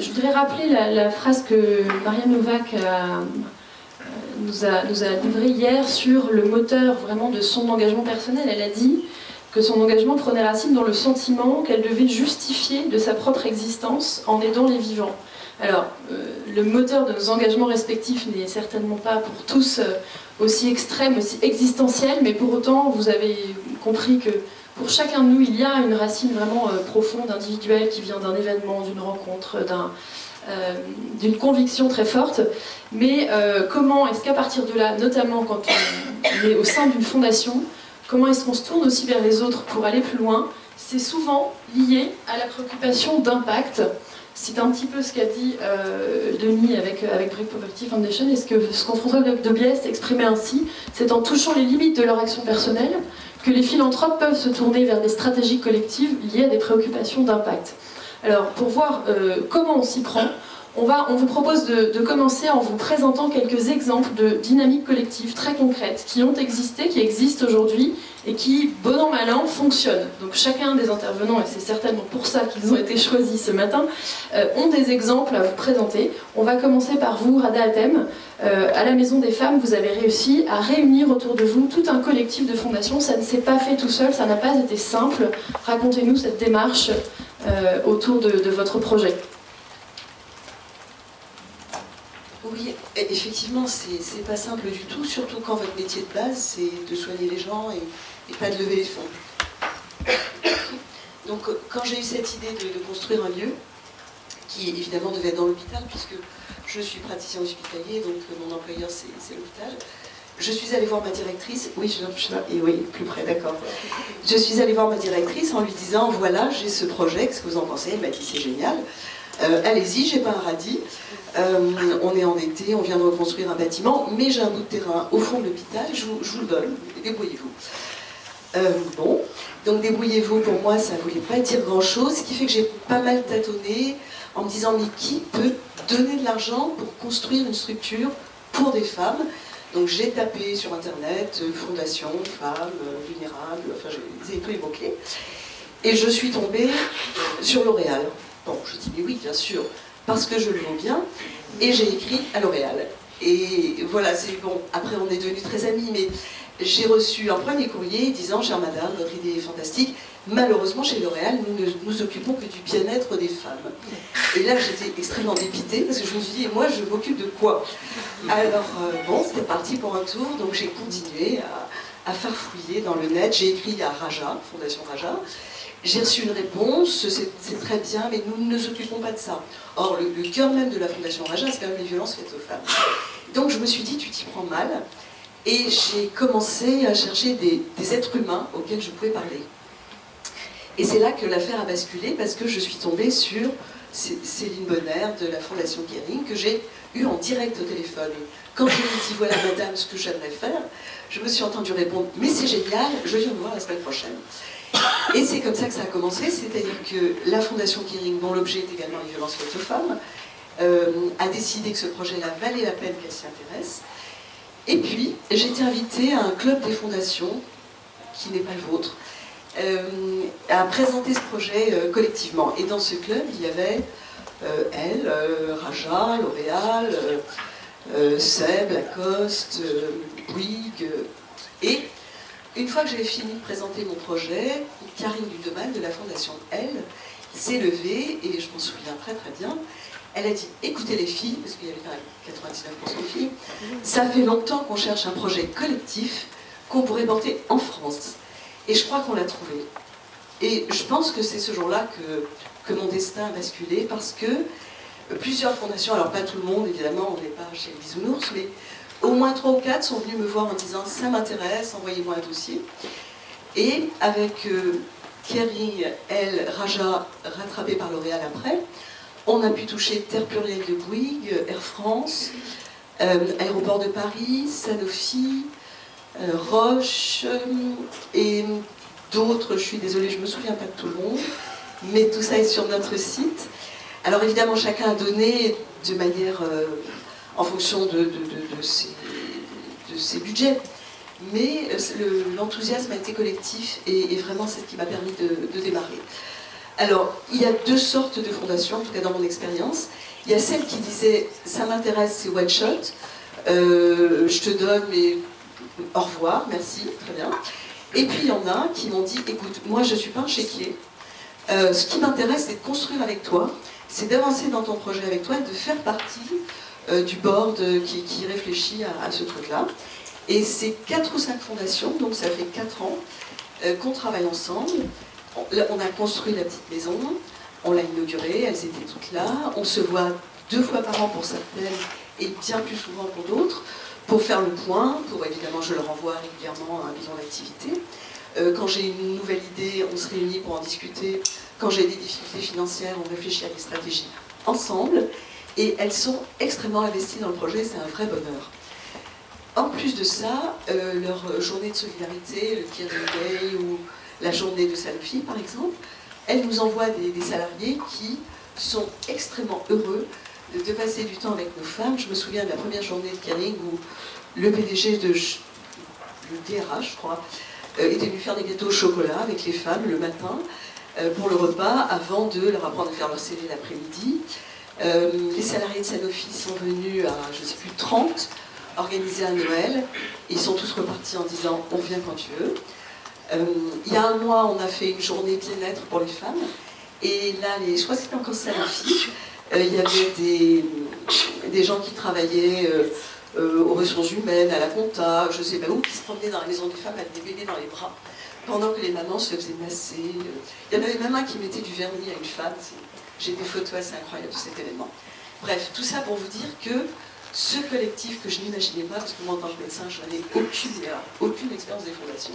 Je voudrais rappeler la phrase que Marianne Novak nous a livrée hier sur le moteur vraiment de son engagement personnel. Elle a dit que son engagement prenait racine dans le sentiment qu'elle devait justifier de sa propre existence en aidant les vivants. Alors, le moteur de nos engagements respectifs n'est certainement pas pour tous aussi extrême, aussi existentiel, mais pour autant, vous avez compris que pour chacun de nous, il y a une racine vraiment profonde, individuelle, qui vient d'un événement, d'une rencontre, d'une conviction très forte. Mais comment est-ce qu'à partir de là, notamment quand on est au sein d'une fondation, comment est-ce qu'on se tourne aussi vers les autres pour aller plus loin? C'est souvent lié à la préoccupation d'impact. C'est un petit peu ce qu'a dit Denis avec Break Poverty Foundation, et ce qu'on François de Biès exprimait ainsi, c'est en touchant les limites de leur action personnelle que les philanthropes peuvent se tourner vers des stratégies collectives liées à des préoccupations d'impact. Alors, pour voir comment on s'y prend, on vous propose de commencer en vous présentant quelques exemples de dynamiques collectives très concrètes qui ont existé, qui existent aujourd'hui et qui, bon an mal an, fonctionnent. Donc chacun des intervenants, et c'est certainement pour ça qu'ils ont été choisis ce matin, ont des exemples à vous présenter. On va commencer par vous, Rada Hatem. À la Maison des Femmes, vous avez réussi à réunir autour de vous tout un collectif de fondations. Ça ne s'est pas fait tout seul, ça n'a pas été simple. Racontez-nous cette démarche autour de votre projet. Oui, effectivement, c'est pas simple du tout, surtout quand votre métier de base, c'est de soigner les gens et pas de lever les fonds. Donc, quand j'ai eu cette idée de construire un lieu, qui évidemment devait être dans l'hôpital, puisque je suis praticien hospitalier, donc mon employeur c'est l'hôpital, je suis allée voir ma directrice, oui, et oui, plus près, d'accord. Je suis allée voir ma directrice en lui disant, voilà, j'ai ce projet, qu'est-ce que vous en pensez? Elle m'a dit, c'est génial. Allez-y, j'ai pas un radis, on est en été, on vient de reconstruire un bâtiment, mais j'ai un bout de terrain au fond de l'hôpital, je vous le donne, débrouillez-vous. Bon, donc débrouillez-vous, pour moi, ça voulait pas dire grand-chose, ce qui fait que j'ai pas mal tâtonné en me disant, mais qui peut donner de l'argent pour construire une structure pour des femmes? Donc j'ai tapé sur internet, fondation, femmes, vulnérables, enfin j'ai tous les mots-clés, et je suis tombée sur L'Oréal. Bon, je dis, mais oui, bien sûr, parce que je le vaux bien, et j'ai écrit à L'Oréal. Et voilà, c'est bon, après on est devenus très amis, mais j'ai reçu un premier courrier disant, chère madame, votre idée est fantastique, malheureusement chez L'Oréal, nous ne nous occupons que du bien-être des femmes. Et là, j'étais extrêmement dépitée, parce que je me suis dit, et moi, je m'occupe de quoi? Alors, bon, c'était parti pour un tour, donc j'ai continué à farfouiller dans le net, j'ai écrit à Raja, Fondation Raja. J'ai reçu une réponse, c'est très bien, mais nous ne nous occupons pas de ça. Or, le cœur même de la Fondation Raja, c'est quand même les violences faites aux femmes. Donc je me suis dit, tu t'y prends mal, et j'ai commencé à chercher des êtres humains auxquels je pouvais parler. Et c'est là que l'affaire a basculé, parce que je suis tombée sur Céline Bonner de la Fondation Kering, que j'ai eu en direct au téléphone. Quand je lui ai dit, voilà madame, ce que j'aimerais faire, je me suis entendue répondre, mais c'est génial, je viens vous voir la semaine prochaine. Et c'est comme ça que ça a commencé, c'est-à-dire que la Fondation Kering, dont l'objet est également les violences faites aux femmes, a décidé que ce projet-là valait la peine qu'elle s'y intéresse. Et puis, j'ai été invitée à un club des fondations, qui n'est pas le vôtre, à présenter ce projet collectivement. Et dans ce club, il y avait elle, Raja, L'Oréal, Seb, Lacoste, Bouygues, et une fois que j'avais fini de présenter mon projet, Karine Dudemaine de la Fondation Elle s'est levée, et je m'en souviens très très bien, elle a dit, écoutez les filles, parce qu'il y avait quand même 99% de filles, ça fait longtemps qu'on cherche un projet collectif qu'on pourrait porter en France. Et je crois qu'on l'a trouvé. Et je pense que c'est ce jour-là que mon destin a basculé, parce que plusieurs fondations, alors pas tout le monde évidemment, on n'est pas chez les bisounours, mais au moins 3 ou 4 sont venus me voir en disant, ça m'intéresse, envoyez-moi un dossier. Et avec Kering, Elle, Raja, rattrapé par L'Oréal après, on a pu toucher Terre Plurielle de Bouygues, Air France, Aéroport de Paris, Sanofi, Roche, et d'autres, je suis désolée, je ne me souviens pas de tout le monde, mais tout ça est sur notre site. Alors évidemment, chacun a donné de manière, en fonction de ses budgets, mais l'enthousiasme a été collectif, et vraiment c'est ce qui m'a permis de démarrer. Alors, il y a deux sortes de fondations, en tout cas dans mon expérience. Il y a celle qui disait « ça m'intéresse, c'est one shot, je te donne, mais au revoir, merci, très bien ». Et puis il y en a qui m'ont dit « écoute, moi je ne suis pas un chéquier, ce qui m'intéresse c'est de construire avec toi, c'est d'avancer dans ton projet avec toi et de faire partie du board qui réfléchit à ce truc-là ». Et c'est 4 ou 5 fondations, donc ça fait 4 ans qu'on travaille ensemble. On a construit la petite maison, on l'a inaugurée, elles étaient toutes là. On se voit 2 fois par an pour certaines et bien plus souvent pour d'autres, pour faire le point, pour évidemment je leur envoie régulièrement un bilan d'activité. Quand j'ai une nouvelle idée, on se réunit pour en discuter. Quand j'ai des difficultés financières, on réfléchit à des stratégies ensemble. Et elles sont extrêmement investies dans le projet, c'est un vrai bonheur. En plus de ça, leur journée de solidarité, le Caring Day ou la journée de Sanofi par exemple, elles nous envoient des salariés qui sont extrêmement heureux de passer du temps avec nos femmes. Je me souviens de la première journée de Caring où le PDG le DRH, je crois, était venu faire des gâteaux au chocolat avec les femmes le matin pour le repas avant de leur apprendre à faire leur CV l'après-midi. Les salariés de Sanofi sont venus à, je ne sais plus, 30, organiser un Noël. Ils sont tous repartis en disant « on vient quand tu veux ». Il y a un mois, on a fait une journée bien-être pour les femmes. Et là, je crois que c'était encore Sanofi, il y avait des gens qui travaillaient aux ressources humaines, à la compta, je ne sais pas où, qui se promenaient dans la maison des femmes avec des bébés dans les bras, pendant que les mamans se faisaient masser. Il y en avait même un qui mettait du vernis à une femme. J'ai des photos assez incroyables de cet événement. Bref, tout ça pour vous dire que ce collectif que je n'imaginais pas, parce que moi en tant que médecin, je n'avais aucune expérience des fondations,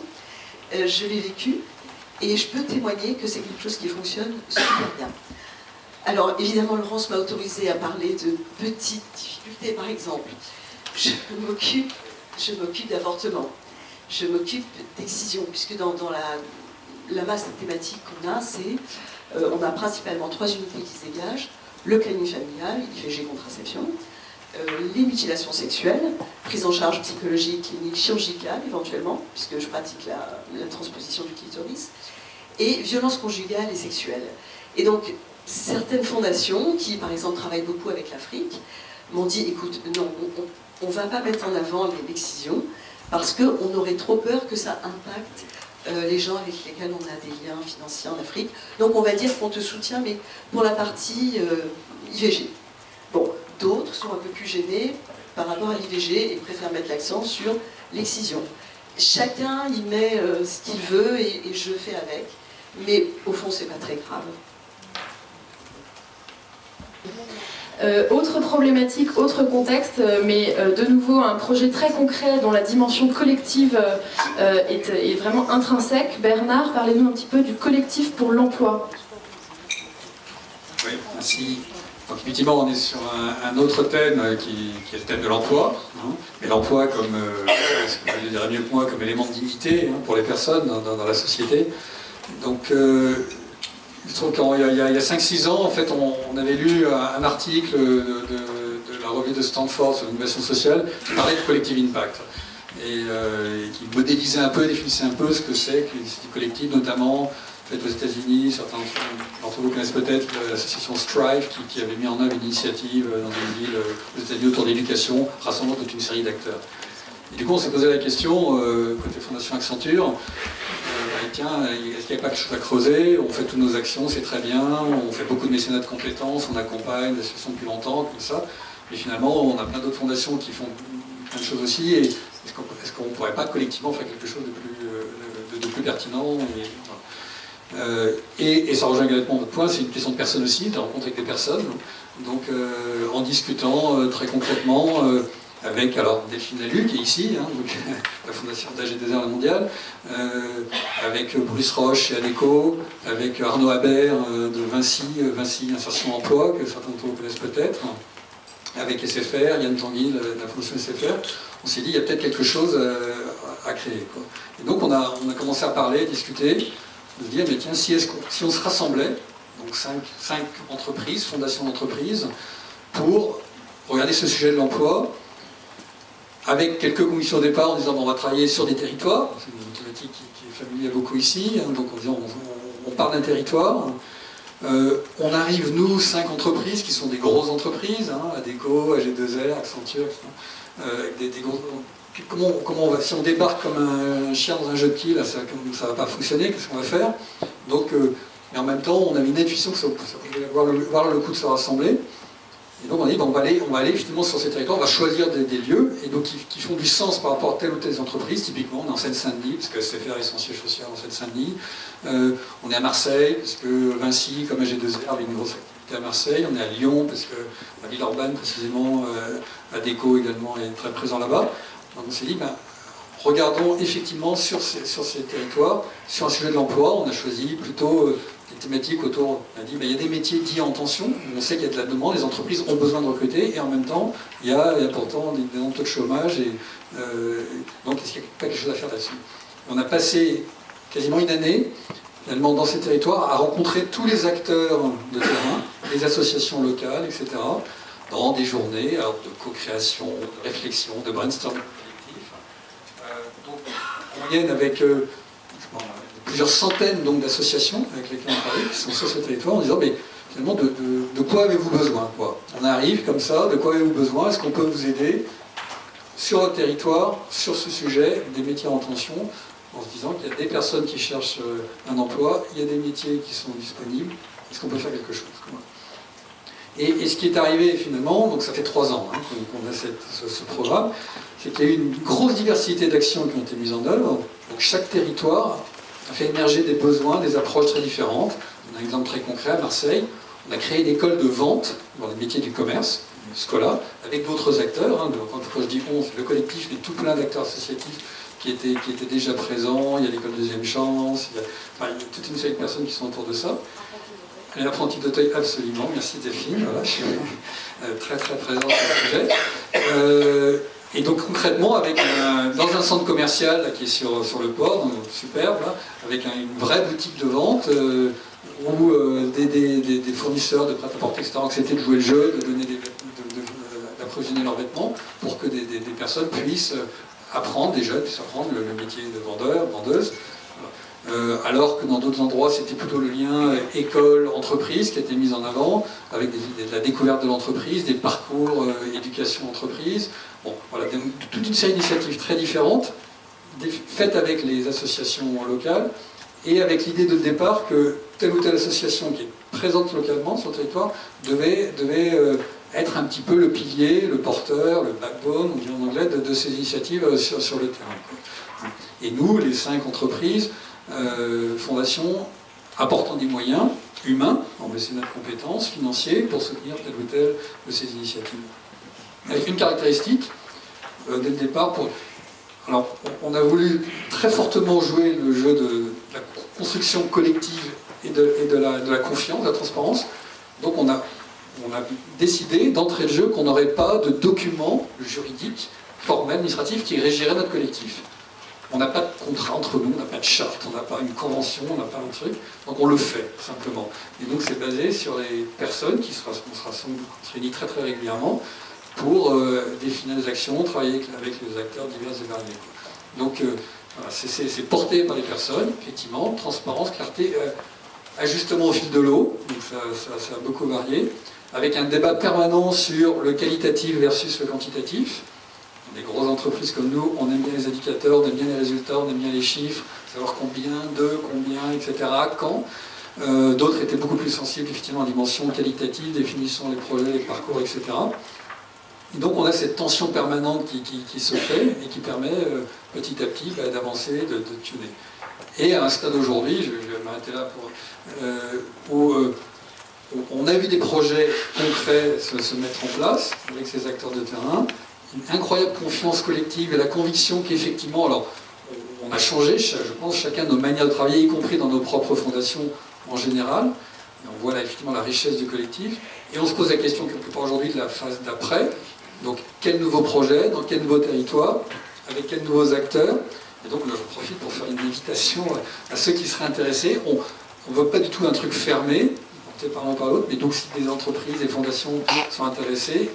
je l'ai vécu et je peux témoigner que c'est quelque chose qui fonctionne super bien. Alors évidemment, Laurence m'a autorisé à parler de petites difficultés. Par exemple, je m'occupe d'avortement, je m'occupe d'excision, puisque dans la masse de thématiques qu'on a, on a principalement 3 unités qui se dégagent: le planning familial, IVG, contraception, les mutilations sexuelles, prise en charge psychologique, clinique, chirurgicale éventuellement, puisque je pratique la transposition du clitoris, et violences conjugales et sexuelles. Et donc, certaines fondations, qui par exemple travaillent beaucoup avec l'Afrique, m'ont dit, écoute, non, on ne va pas mettre en avant l'excision, parce qu'on aurait trop peur que ça impacte les gens avec lesquels on a des liens financiers en Afrique. Donc on va dire qu'on te soutient, mais pour la partie IVG. Bon, d'autres sont un peu plus gênés par rapport à l'IVG et préfèrent mettre l'accent sur l'excision. Chacun y met ce qu'il veut et je fais avec, mais au fond c'est pas très grave. Autre problématique, autre contexte, mais de nouveau un projet très concret dont la dimension collective est vraiment intrinsèque. Bernard, parlez-nous un petit peu du collectif pour l'emploi. Oui, merci. Donc effectivement, on est sur un autre thème qui est le thème de l'emploi. Hein, mais l'emploi comme, je dirais mieux que moi, comme élément de dignité pour les personnes dans la société. Donc je trouve qu'il y a 5-6 ans, en fait, on avait lu un article de la revue de Stanford sur l'innovation sociale qui parlait de collective impact et qui modélisait un peu, définissait un peu ce que c'est que du collectif, notamment fait aux États-Unis. Certains d'entre vous connaissent peut-être l'association Strive qui avait mis en œuvre une initiative dans une ville aux États-Unis autour de l'éducation, rassemblant toute une série d'acteurs. Et du coup, on s'est posé la question, côté Fondation Accenture, tiens, est-ce qu'il n'y a pas quelque chose à creuser? On fait toutes nos actions, c'est très bien, on fait beaucoup de mécénat de compétences, on accompagne des associations depuis longtemps, comme ça, mais finalement, on a plein d'autres fondations qui font plein de choses aussi, et est-ce qu'on ne pourrait pas collectivement faire quelque chose de plus pertinent et ça rejoint également votre point, c'est une question de personnes aussi, de rencontrer avec des personnes, donc en discutant très concrètement, avec alors Delphine Lalu qui est ici, donc, la fondation d'AG2R La Mondiale, avec Bruce Roche et ADECO, avec Arnaud Habert de Vinci Insertion Emploi, que certains d'entre vous connaissent peut-être, avec SFR, Yann Tanguy de la fondation SFR. On s'est dit, il y a peut-être quelque chose à créer, quoi. Et donc on a commencé à parler, discuter, de se dire, mais tiens, si on se rassemblait, donc 5 entreprises, fondations d'entreprises, pour regarder ce sujet de l'emploi, avec quelques commissions au départ en disant on va travailler sur des territoires, c'est une thématique qui est familière beaucoup ici, donc en disant on parle d'un territoire, On arrive, nous, 5 entreprises qui sont des grosses entreprises, hein, Adecco, AG2R, Accenture, etc. Avec des gros... Comment on va, si on débarque comme un chien dans un jeu de quilles, là, ça ne va pas fonctionner, qu'est-ce qu'on va faire? Donc, mais en même temps, on avait une intuition que ça pouvait avoir le coup de se rassembler. Et donc on a dit, on va aller justement sur ces territoires, on va choisir des lieux, et donc qui font du sens par rapport à telle ou telle entreprise. Typiquement, on est en Seine-Saint-Denis, parce que SFR est son siège social en Seine-Saint-Denis. On est à Marseille, parce que Vinci, comme AG2R, avait une grosse activité à Marseille. On est à Lyon, parce que à Villeurbanne, précisément, Adecco également est très présent là-bas. Donc on s'est dit, regardons effectivement sur ces territoires, sur un sujet de l'emploi, on a choisi plutôt des thématiques autour, on a dit, il y a des métiers dits en tension, on sait qu'il y a de la demande, les entreprises ont besoin de recruter, et en même temps, il y a pourtant des taux de chômage, et donc est-ce qu'il n'y a pas quelque chose à faire là-dessus? On a passé quasiment une année, finalement, dans ces territoires, à rencontrer tous les acteurs de terrain, les associations locales, etc., dans des journées de co-création, de réflexion, de brainstorming collectif. Donc, en moyenne, avec plusieurs centaines d'associations avec lesquelles on travaille, qui sont sur ce territoire, en disant, mais finalement, de quoi avez-vous besoin, quoi? On arrive comme ça, de quoi avez-vous besoin? Est-ce qu'on peut vous aider sur votre territoire, sur ce sujet, des métiers en tension, en se disant qu'il y a des personnes qui cherchent un emploi, il y a des métiers qui sont disponibles, est-ce qu'on peut faire quelque chose? Et ce qui est arrivé finalement, donc ça fait 3 ans qu'on a ce programme, c'est qu'il y a eu une grosse diversité d'actions qui ont été mises en œuvre. Donc chaque territoire a fait émerger des besoins, des approches très différentes. On a un exemple très concret à Marseille. On a créé une école de vente dans les métiers du commerce, Scola, avec d'autres acteurs. Quand je dis 11, le collectif, mais tout plein d'acteurs associatifs qui étaient déjà présents. Il y a l'école Deuxième Chance, il y a toute une série de personnes qui sont autour de ça. L'apprenti d'Auteuil, absolument, merci Delphine, voilà, je suis très très présent sur le sujet. Et donc concrètement, dans un centre commercial là, qui est sur le port, donc, superbe, là, avec une vraie boutique de vente, où des fournisseurs de prêt-à-porter, etc., acceptaient de jouer le jeu, de donner d'approvisionner leurs vêtements, pour que des personnes puissent apprendre, des jeunes puissent apprendre le métier de vendeur, vendeuse. Alors que dans d'autres endroits, c'était plutôt le lien école-entreprise qui a été mis en avant, avec de la découverte de l'entreprise, des parcours éducation-entreprise. Bon, voilà, toute une série d'initiatives très différentes, faites avec les associations locales, et avec l'idée de départ que telle ou telle association qui est présente localement sur le territoire devait être un petit peu le pilier, le porteur, le backbone, on dit en anglais, de ces initiatives sur le terrain. Et nous, les 5 entreprises, fondations apportant des moyens humains, en mécénat de compétences, financiers, pour soutenir telle ou telle de ces initiatives. Avec une caractéristique, dès le départ, alors on a voulu très fortement jouer le jeu de la construction collective et de la confiance, de la transparence. Donc on a décidé d'entrée de jeu qu'on n'aurait pas de document juridique, formel, administratif qui régirait notre collectif. On n'a pas de contrat entre nous, on n'a pas de charte, on n'a pas une convention, on n'a pas un truc, donc on le fait, simplement. Et donc c'est basé sur les personnes qui se réunissent très très régulièrement pour définir des actions, travailler avec les acteurs divers et variés. Donc voilà, c'est porté par les personnes, effectivement, transparence, clarté, ajustement au fil de l'eau, donc ça a beaucoup varié, avec un débat permanent sur le qualitatif versus le quantitatif. Des grosses entreprises comme nous, on aime bien les indicateurs, on aime bien les résultats, on aime bien les chiffres, savoir combien, etc., quand. D'autres étaient beaucoup plus sensibles effectivement à la dimension qualitative, définissant les projets, les parcours, etc. Et donc on a cette tension permanente qui se fait et qui permet petit à petit d'avancer, de tuner. Et à un stade aujourd'hui, je vais m'arrêter là où on a vu des projets concrets se mettre en place avec ces acteurs de terrain, une incroyable confiance collective et la conviction qu'effectivement, alors on a changé, je pense, chacun de nos manières de travailler, y compris dans nos propres fondations en général. Et on voit là, effectivement la richesse du collectif. Et on se pose la question quelque part aujourd'hui de la phase d'après. Donc, quel nouveau projet, dans quel nouveau territoire, avec quels nouveaux acteurs. Et donc, là, je profite pour faire une invitation à ceux qui seraient intéressés. On ne veut pas du tout un truc fermé, porté par l'un par l'autre, mais donc si des entreprises, des fondations sont intéressées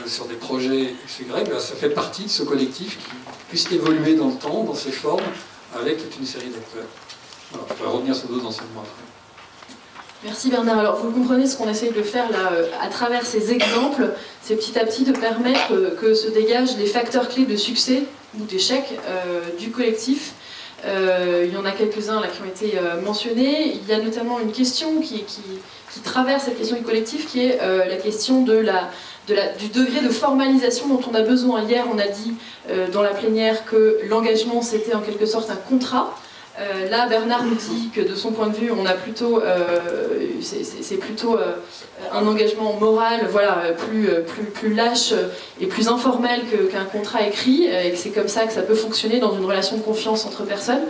sur des projets XY, ça fait partie de ce collectif qui puisse évoluer dans le temps, dans ses formes, avec toute une série d'acteurs. Voilà, je pourrais revenir sur d'autres enseignements après. Merci Bernard. Alors vous comprenez ce qu'on essaye de faire là à travers ces exemples, c'est petit à petit de permettre que se dégagent les facteurs clés de succès ou d'échec du collectif. Il y en a quelques-uns là qui ont été mentionnés. Il y a notamment une question qui traverse cette question du collectif, qui est la question du degré de formalisation dont on a besoin. Hier, on a dit dans la plénière que l'engagement, c'était en quelque sorte un contrat. Là, Bernard nous dit que de son point de vue, on a plutôt, c'est plutôt un engagement moral, voilà, plus lâche et plus informel qu'un contrat écrit, et que c'est comme ça que ça peut fonctionner dans une relation de confiance entre personnes.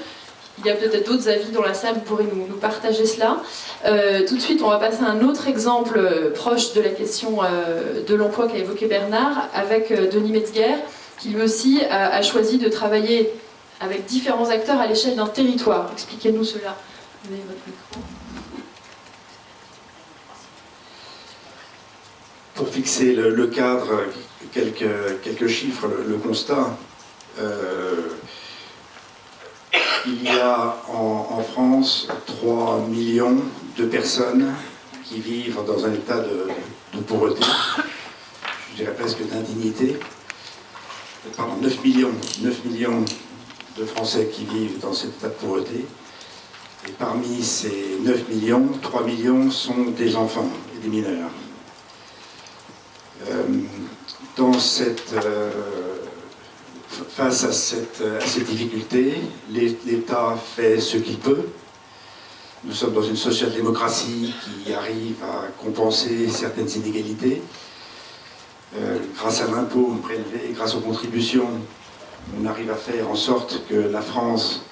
Il y a peut-être d'autres avis dans la salle, vous pourrez nous partager cela. Tout de suite, on va passer à un autre exemple proche de la question de l'emploi qu'a évoqué Bernard, avec Denis Metzger, qui lui aussi a choisi de travailler avec différents acteurs à l'échelle d'un territoire. Expliquez-nous cela. Vous avez votre micro. Pour fixer le cadre, quelques chiffres, le constat. Il y a en France 3 millions de personnes qui vivent dans un état de pauvreté, je dirais presque d'indignité. Pardon, 9 millions de Français qui vivent dans cet état de pauvreté. Et parmi ces 9 millions, 3 millions sont des enfants et des mineurs. Face à ces difficultés, l'État fait ce qu'il peut. Nous sommes dans une social-démocratie qui arrive à compenser certaines inégalités. Grâce à l'impôt prélevé, grâce aux contributions, on arrive à faire en sorte que la France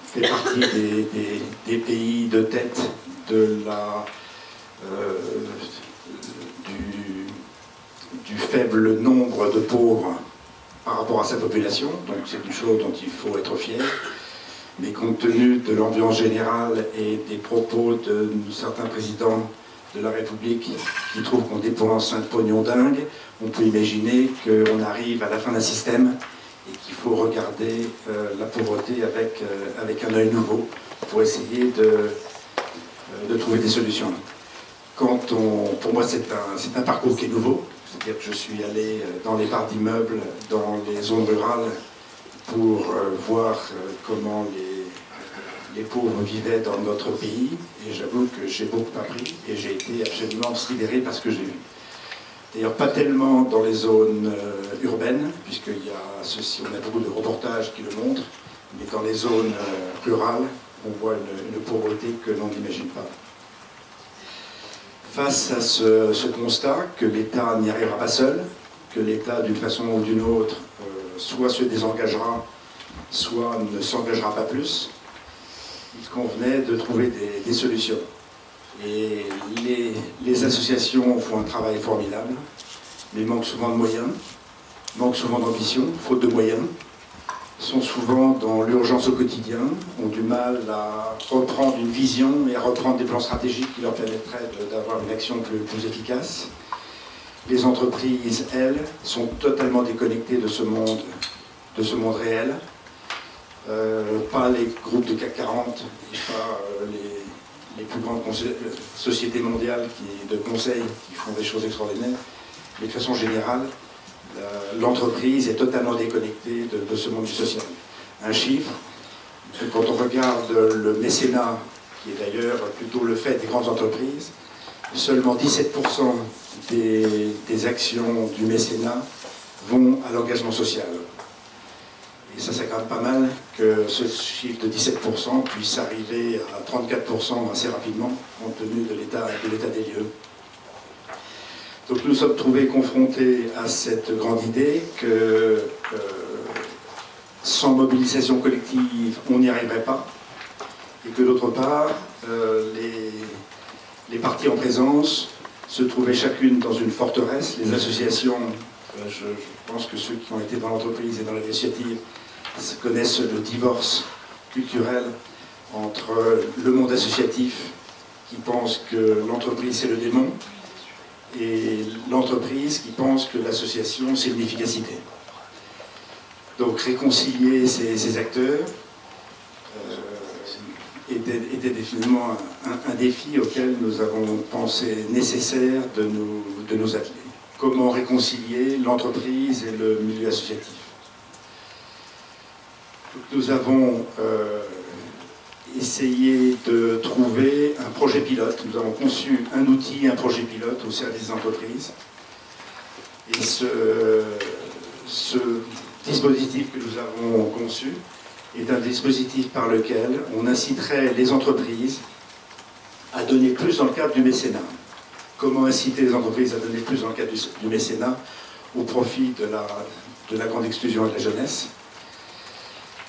fait partie des pays de tête du faible nombre de pauvres par rapport à sa population. Donc c'est une chose dont il faut être fier. Mais compte tenu de l'ambiance générale et des propos de certains présidents de la République qui trouvent qu'on dépense un pognon dingue, on peut imaginer qu'on arrive à la fin d'un système et qu'il faut regarder la pauvreté avec un œil nouveau pour essayer de trouver des solutions. Pour moi, c'est un parcours qui est nouveau. C'est-à-dire que je suis allé dans les parcs d'immeubles, dans les zones rurales, pour voir comment les pauvres vivaient dans notre pays. Et j'avoue que j'ai beaucoup appris et j'ai été absolument sidéré par ce que j'ai vu. D'ailleurs, pas tellement dans les zones urbaines, puisqu'on a beaucoup de reportages qui le montrent, mais dans les zones rurales, on voit une pauvreté que l'on n'imagine pas. Face à ce constat que l'État n'y arrivera pas seul, que l'État, d'une façon ou d'une autre, soit se désengagera, soit ne s'engagera pas plus, il convenait de trouver des solutions. Et les associations font un travail formidable, mais manquent souvent de moyens, manquent souvent d'ambition, faute de moyens, sont souvent dans l'urgence au quotidien, ont du mal à reprendre une vision et à reprendre des plans stratégiques qui leur permettraient d'avoir une action plus efficace. Les entreprises, elles, sont totalement déconnectées de ce monde réel. Pas les groupes de CAC 40, et pas les plus grandes sociétés mondiales de conseil qui font des choses extraordinaires, mais de façon générale, l'entreprise est totalement déconnectée de ce monde du social. Un chiffre, quand on regarde le mécénat, qui est d'ailleurs plutôt le fait des grandes entreprises, seulement 17% des actions du mécénat vont à l'engagement social. Et ça, c'est quand même pas mal que ce chiffre de 17% puisse arriver à 34% assez rapidement, compte tenu de l'état des lieux. Donc nous nous sommes trouvés confrontés à cette grande idée que sans mobilisation collective, on n'y arriverait pas, et que d'autre part, les parties en présence se trouvaient chacune dans une forteresse. Les associations, je pense que ceux qui ont été dans l'entreprise et dans l'initiative connaissent le divorce culturel entre le monde associatif qui pense que l'entreprise c'est le démon et l'entreprise qui pense que l'association c'est l'inefficacité. Donc réconcilier ces acteurs, était définitivement un défi auquel nous avons pensé nécessaire de nous atteler. Comment réconcilier l'entreprise et le milieu associatif. Nous avons essayé de trouver un projet pilote. Nous avons conçu un outil, un projet pilote au service des entreprises. Et ce dispositif que nous avons conçu est un dispositif par lequel on inciterait les entreprises à donner plus dans le cadre du mécénat. Comment inciter les entreprises à donner plus dans le cadre du mécénat au profit de la grande exclusion et de la jeunesse?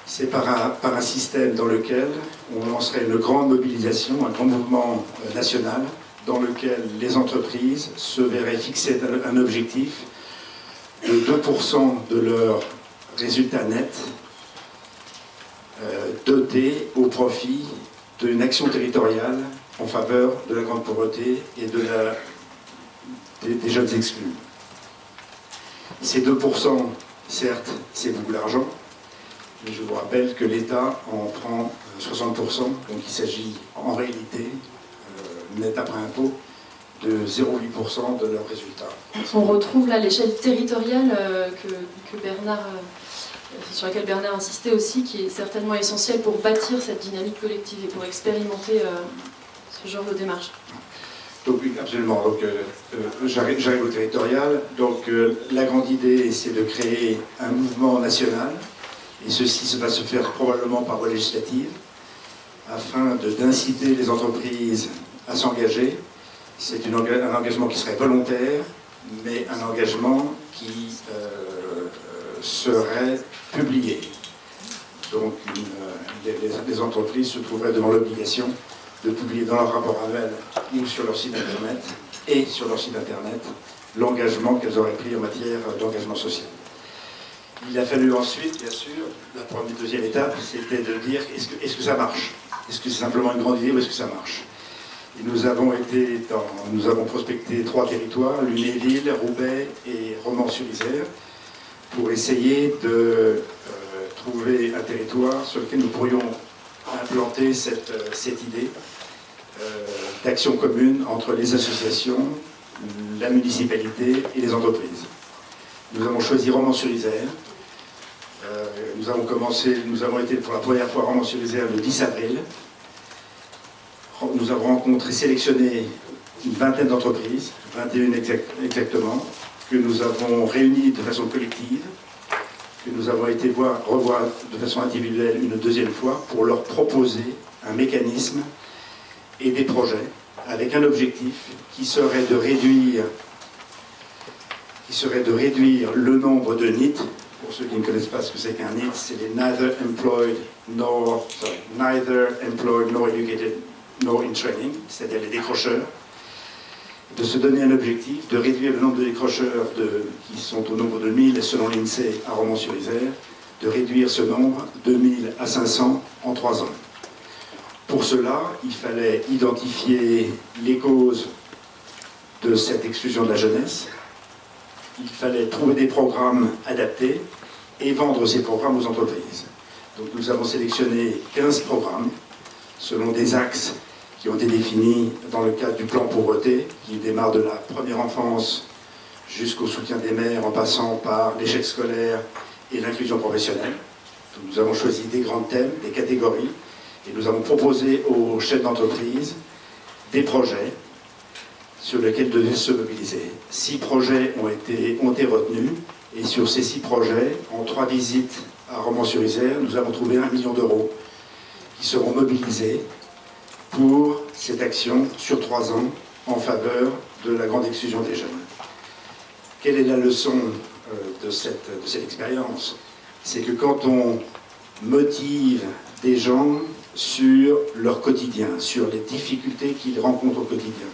C'est par un système dans lequel on lancerait une grande mobilisation, un grand mouvement national, dans lequel les entreprises se verraient fixer un objectif de 2% de leur résultat net doté au profit d'une action territoriale en faveur de la grande pauvreté et des jeunes exclus. Ces 2%, certes, c'est beaucoup d'argent, mais je vous rappelle que l'État en prend 60%, donc il s'agit en réalité, net après impôt, de 0,8% de leurs résultats. On retrouve là l'échelle territoriale que Bernard, sur laquelle Bernard insistait aussi, qui est certainement essentielle pour bâtir cette dynamique collective et pour expérimenter ce genre de démarche. Donc oui, absolument. Donc, j'arrive au territorial. Donc la grande idée, c'est de créer un mouvement national, et ceci va se faire probablement par voie législative, afin d'inciter les entreprises à s'engager. C'est un engagement qui serait volontaire, mais un engagement qui serait publié. Donc les entreprises se trouveraient devant l'obligation de publier dans leur rapport annuel ou sur leur site internet l'engagement qu'elles auraient pris en matière d'engagement social. Il a fallu ensuite, bien sûr, la deuxième étape, c'était de dire est-ce que ça marche? Est-ce que c'est simplement une grande idée ou est-ce que ça marche? Et nous avons prospecté 3 territoires, Lunéville, Roubaix et Romans-sur-Isère, pour essayer de trouver un territoire sur lequel nous pourrions implanter cette idée d'action commune entre les associations, la municipalité et les entreprises. Nous avons choisi Romans-sur-Isère. Nous avons été pour la première fois à Romans-sur-Isère le 10 avril. Nous avons sélectionné une vingtaine d'entreprises, 21 exactement, que nous avons réunies de façon collective, que nous avons été revoir de façon individuelle une deuxième fois pour leur proposer un mécanisme et des projets avec un objectif qui serait de réduire le nombre de NEET. Pour ceux qui ne connaissent pas ce que c'est qu'un NEET, c'est les Neither Employed Nor Educated Nor in Training, c'est-à-dire les décrocheurs, de se donner un objectif, de réduire le nombre de décrocheurs qui sont au nombre de 1000 selon l'INSEE à Romans-sur-Isère, de réduire ce nombre de 1000 à 500 en 3 ans. Pour cela, il fallait identifier les causes de cette exclusion de la jeunesse, il fallait trouver des programmes adaptés et vendre ces programmes aux entreprises. Donc nous avons sélectionné 15 programmes selon des axes qui ont été définis dans le cadre du plan pauvreté, qui démarre de la première enfance jusqu'au soutien des mères, en passant par l'échec scolaire et l'inclusion professionnelle. Donc nous avons choisi des grands thèmes, des catégories, et nous avons proposé aux chefs d'entreprise des projets sur lesquels devaient se mobiliser. 6 projets ont été retenus, et sur ces 6 projets, en 3 visites à Romans-sur-Isère, nous avons trouvé 1 million d'euros qui seront mobilisés pour cette action sur 3 ans en faveur de la grande exclusion des jeunes. Quelle est la leçon de cette expérience? C'est que quand on motive des gens sur leur quotidien, sur les difficultés qu'ils rencontrent au quotidien,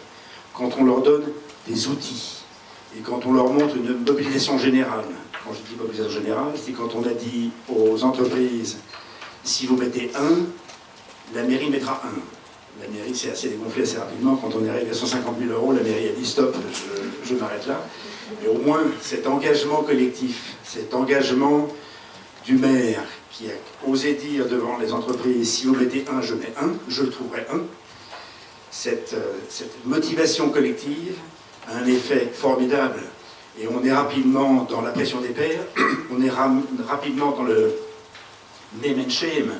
quand on leur donne des outils et quand on leur montre une mobilisation générale, quand je dis mobilisation générale, c'est quand on a dit aux entreprises, si vous mettez 1, la mairie mettra 1. La mairie s'est assez dégonflée assez rapidement. Quand on est arrivé à 150 000 euros, la mairie a dit stop, je m'arrête là. Mais au moins, cet engagement collectif, cet engagement du maire qui a osé dire devant les entreprises, si vous mettez un, je mets un, je le trouverai un. Cette motivation collective a un effet formidable. Et on est rapidement dans la pression des pairs, on est rapidement dans le name and shame,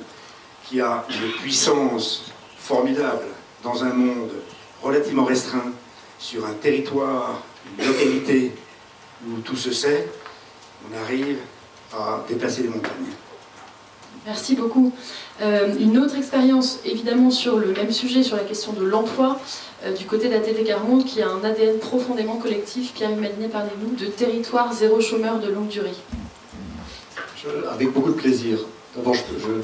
qui a une puissance formidable dans un monde relativement restreint, sur un territoire, une localité où tout se sait, on arrive à déplacer les montagnes. Merci beaucoup. Une autre expérience, évidemment, sur le même sujet, sur la question de l'emploi, du côté d'ATD Quart Monde, qui a un ADN profondément collectif. Pierre Humanier, parlez-nous de territoire zéro chômeur de longue durée. Avec beaucoup de plaisir. D'abord,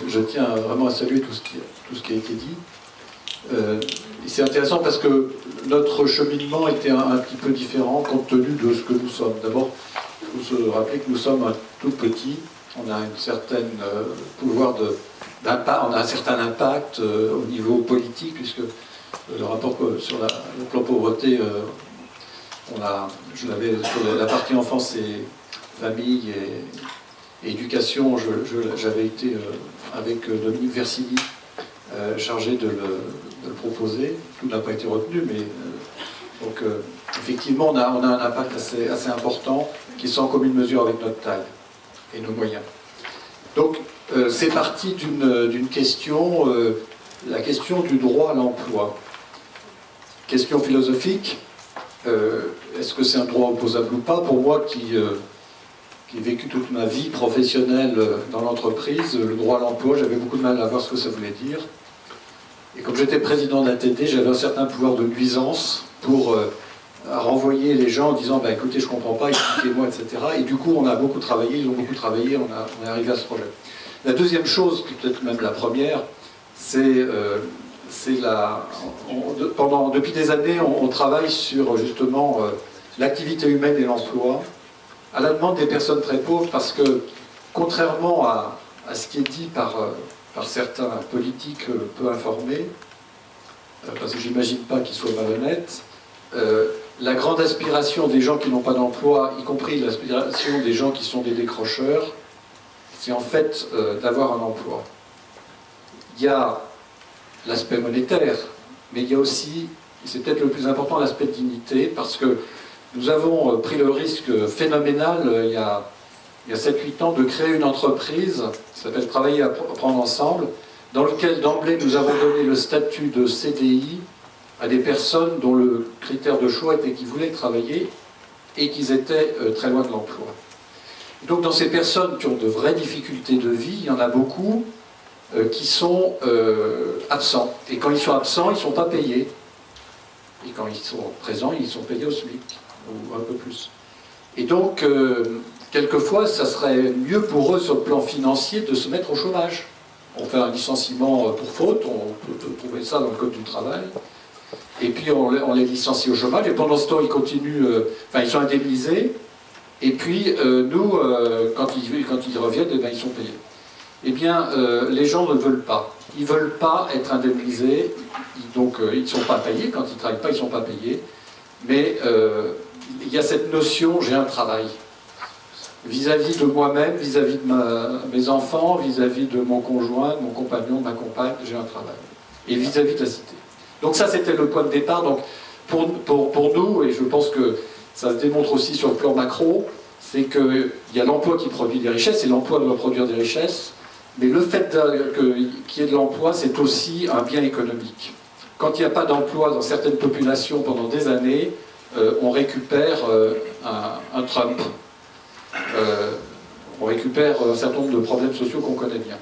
je tiens vraiment à saluer tout ce qui a été dit. C'est intéressant parce que notre cheminement était un petit peu différent compte tenu de ce que nous sommes. D'abord, il faut se rappeler que nous sommes un tout petit. On a un certain pouvoir d'impact, on a un certain impact au niveau politique, puisque le rapport sur le plan pauvreté, je l'avais sur la partie enfance et famille et éducation, j'avais été avec Dominique Versini chargé de le proposer. Tout n'a pas été retenu, mais donc effectivement on a un impact assez important qui est sans commune mesure avec notre taille et nos moyens. Donc c'est parti d'une question, la question du droit à l'emploi. Question philosophique, est-ce que c'est un droit opposable ou pas? Pour moi qui ai vécu toute ma vie professionnelle dans l'entreprise, le droit à l'emploi, j'avais beaucoup de mal à voir ce que ça voulait dire. Et comme j'étais président de l'ATD, j'avais un certain pouvoir de nuisance pour renvoyer les gens en disant bah, écoutez, je ne comprends pas, expliquez-moi, etc. Et du coup, on a beaucoup travaillé, ils ont beaucoup travaillé, on est arrivé à ce projet. La deuxième chose, qui est peut-être même la première, c'est depuis des années, on travaille sur justement l'activité humaine et l'emploi, à la demande des personnes très pauvres, parce que contrairement à ce qui est dit par certains politiques peu informés, parce que j'imagine pas qu'ils soient malhonnêtes, la grande aspiration des gens qui n'ont pas d'emploi, y compris l'aspiration des gens qui sont des décrocheurs, c'est en fait d'avoir un emploi. Il y a l'aspect monétaire, mais il y a aussi, et c'est peut-être le plus important, l'aspect de dignité, parce que nous avons pris le risque phénoménal, il y a 7-8 ans, de créer une entreprise qui s'appelle Travailler à prendre ensemble, dans lequel d'emblée nous avons donné le statut de CDI à des personnes dont le critère de choix était qu'ils voulaient travailler et qu'ils étaient très loin de l'emploi. Donc dans ces personnes qui ont de vraies difficultés de vie, il y en a beaucoup qui sont absents. Et quand ils sont absents, ils ne sont pas payés. Et quand ils sont présents, ils sont payés au SMIC, ou un peu plus. Et donc, quelquefois, ça serait mieux pour eux, sur le plan financier, de se mettre au chômage. On fait un licenciement pour faute, on peut trouver ça dans le Code du travail. Et puis, on les licencie au chômage, et pendant ce temps, ils continuent, ils sont indemnisés. Et puis, nous, quand ils reviennent, eh bien, ils sont payés. Eh bien, les gens ne veulent pas. Ils ne veulent pas être indemnisés, donc ils ne sont pas payés. Quand ils ne travaillent pas, ils ne sont pas payés. Mais il y a cette notion, j'ai un travail. Vis-à-vis de moi-même, vis-à-vis de mes enfants, vis-à-vis de mon conjoint, de mon compagnon, de ma compagne, j'ai un travail. Et vis-à-vis de la cité. Donc ça, c'était le point de départ. Donc, pour nous, et je pense que ça se démontre aussi sur le plan macro, c'est qu'il y a l'emploi qui produit des richesses, et l'emploi doit produire des richesses, mais le fait qu'il y ait de l'emploi, c'est aussi un bien économique. Quand il n'y a pas d'emploi dans certaines populations pendant des années, on récupère un Trump. On récupère un certain nombre de problèmes sociaux qu'on connaît bien.